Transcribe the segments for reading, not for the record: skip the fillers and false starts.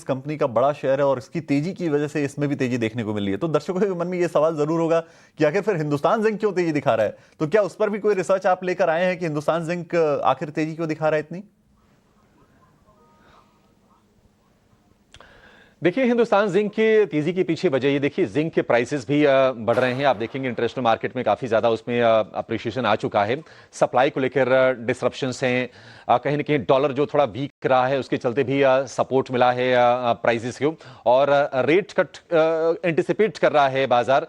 Company का बड़ा share है और इसकी तेजी की वजह से इसमें भी तेजी देखने को मिल रही है। तो दर्शकों के मन में ये सवाल जरूर होगा कि आखिर फिर हिंदुस्तान जिंक क्यों तेजी दिखा रहा है। तो क्या उस पर भी कोई रिसर्च आप लेकर आए हैं कि हिंदुस्तान जिंक आखिर तेजी क्यों दिखा रहा है इतनी? देखिए, हिंदुस्तान जिंक की तेजी के पीछे वजह ये देखिए, जिंक के प्राइसेस भी बढ़ रहे हैं। आप देखेंगे इंटरनेशनल मार्केट में काफी ज्यादा उसमें अप्रिशिएशन आ चुका है। सप्लाई को लेकर डिसरप्शंस हैं, कहीं ना कहीं डॉलर जो थोड़ा वीक रहा है उसके चलते भी सपोर्ट मिला है प्राइसेस को, और रेट कट एंटिसिपेट कर रहा है बाजार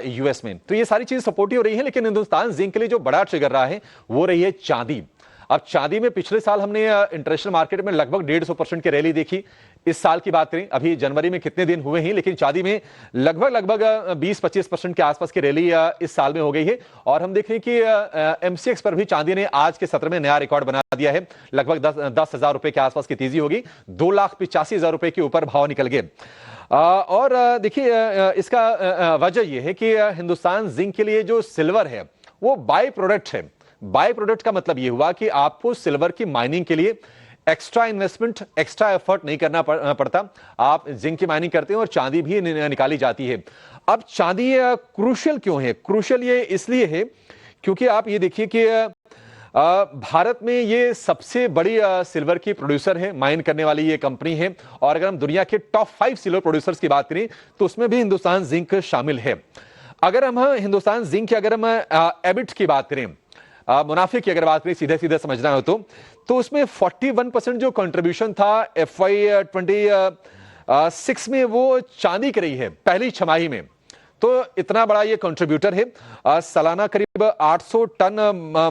यूएस में। तो ये सारी चीज सपोर्टिव हो रही है। लेकिन हिंदुस्तान जिंक के लिए जो बड़ा ट्रिगर रहा है वो रही है चांदी। अब चांदी में पिछले साल हमने इंटरनेशनल मार्केट में लगभग 150% की रैली देखी। इस साल की बात करें, अभी जनवरी में कितने दिन हुए हैं, लेकिन चांदी में लगभग 20-25% के आसपास की रैली इस साल में हो गई है। और हम देख रहे हैं कि एमसीएक्स पर भी चांदी ने आज के सत्र में नया रिकॉर्ड बना दिया है। लगभग 10,000 रुपए के आसपास की तेजी होगी, 2,85,000 रुपए के ऊपर भाव निकल गए। और देखिए, इसका वजह यह है कि हिंदुस्तान जिंक के लिए जो सिल्वर है वो बाय प्रोडक्ट है। बाय प्रोडक्ट का मतलब यह हुआ कि आपको सिल्वर की माइनिंग के लिए एक्स्ट्रा इन्वेस्टमेंट, एक्स्ट्रा एफर्ट नहीं करना पड़ता। आप जिंक की माइनिंग करते हैं और चांदी भी निकाली जाती है। अब चांदी क्रूशियल क्यों है? क्रूशियल ये इसलिए है क्योंकि आप ये देखिए कि भारत में ये सबसे बड़ी सिल्वर की प्रोड्यूसर है, माइन करने वाली ये कंपनी है। और अगर हम दुनिया के टॉप 5 सिल्वर प्रोड्यूसर्स की बात करें तो उसमें भी हिंदुस्तान जिंक शामिल है। अगर हम हिंदुस्तान जिंक की अगर हम एबिट की बात करें, मुनाफे की अगर बात करें, सीधे सीधे समझना हो तो उसमें 41% जो कंट्रीब्यूशन था FY 26 में वो चांदी की रही है पहली छमाही में। तो इतना बड़ा ये कंट्रीब्यूटर है। सालाना करीब 800 टन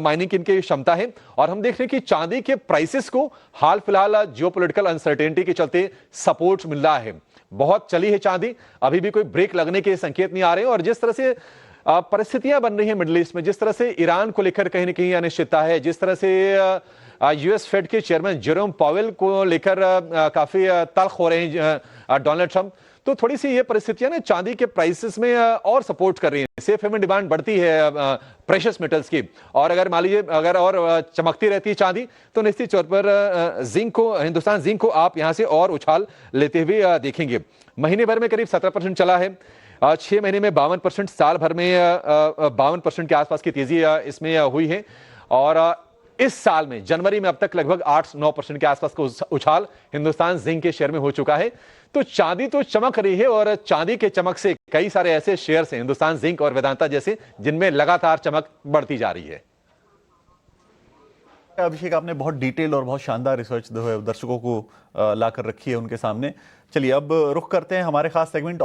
माइनिंग की इनकी क्षमता है। और हम देख रहे हैं कि चांदी के प्राइसेस को हाल फिलहाल जियोपॉलिटिकल अनसर्टेनिटी के चलते सपोर्ट मिल रहा है। बहुत चली है चांदी, अभी भी कोई ब्रेक लगने के संकेत नहीं आ रहे हैं। और जिस तरह से परिस्थितियां बन रही हैं मिडिल ईस्ट में, जिस तरह से ईरान को लेकर कहीं ना कहीं अनिश्चितता है, जिस तरह से यूएस फेड के चेयरमैन जेरोम पावेल को लेकर काफी तल्ख हो रहे हैं डोनाल्ड ट्रंप, तो थोड़ी सी ये परिस्थितियां ना चांदी के प्राइसेस में और सपोर्ट कर रही हैं। सेफ हेवन डिमांड बढ़ती है प्रेशियस मेटल्स की, और अगर मान लीजिए अगर और चमकती रहती है चांदी तो निश्चित तौर पर जिंक को, हिंदुस्तान जिंक को आप यहां से और उछाल लेते हुए देखेंगे। महीने भर में करीब 17% चला है, 6 महीने में 52%, साल भर में 52% के आसपास की तेजी इसमें हुई है। और इस साल में जनवरी में अब तक लगभग 8-9% के आसपास का उछाल हिंदुस्तान जिंक के शेयर में हो चुका है। तो चांदी तो चमक रही है, और चांदी के चमक से कई सारे ऐसे शेयर्स हैं, हिंदुस्तान जिंक और वेदांता जैसे, जिनमें लगातार चमक बढ़ती जा रही है। अभिषेक, आपने बहुत डिटेल और बहुत शानदार रिसर्च दर्शकों को लाकर रखी है उनके सामने। चलिए अब रुख करते हैं हमारे खास सेगमेंट